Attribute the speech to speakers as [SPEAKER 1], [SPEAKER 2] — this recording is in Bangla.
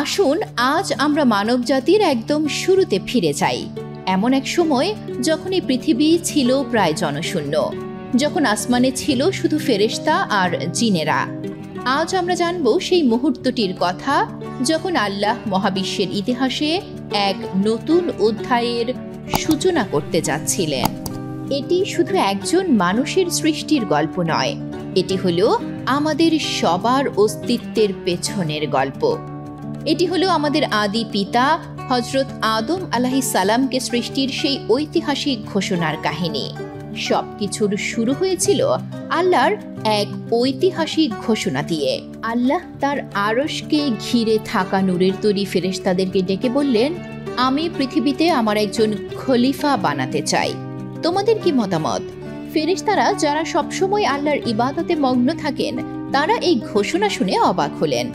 [SPEAKER 1] আসুন আজ আমরা মানবজাতির একদম শুরুতে ফিরে যাই, এমন এক সময় যখন এই পৃথিবী ছিল প্রায় জনশূন্য, যখন আসমানে ছিল শুধু ফেরেশতা আর জিনেরা। আজ আমরা জানব সেই মুহূর্তটির কথা, যখন আল্লাহ মহাবিশ্বের ইতিহাসে এক নতুন অধ্যায়ের সূচনা করতে যাচ্ছিলেন। এটি শুধু একজন মানুষের সৃষ্টির গল্প নয়, এটি হলো আমাদের সবার অস্তিত্বের পেছনের গল্প। এটি হলো আমাদের আদি পিতা হযরত আদম আলাইহিস সালামকে সৃষ্টির সেই ঐতিহাসিক ঘোষণার কাহিনী। সবকিছুর শুরু হয়েছিল আল্লাহর এক ঐতিহাসিক ঘোষণা দিয়ে। আল্লাহ তার আরশকে ঘিরে থাকা নূরের তৈরি ফেরেশতাদেরকে ডেকে বললেন, আমি পৃথিবীতে আমার একজন খলিফা বানাতে চাই, তোমাদের কি মতামত? ফেরেশতারা যারা সবসময় আল্লাহর ইবাদতে মগ্ন থাকেন, তারা এই ঘোষণা শুনে অবাক হলেন।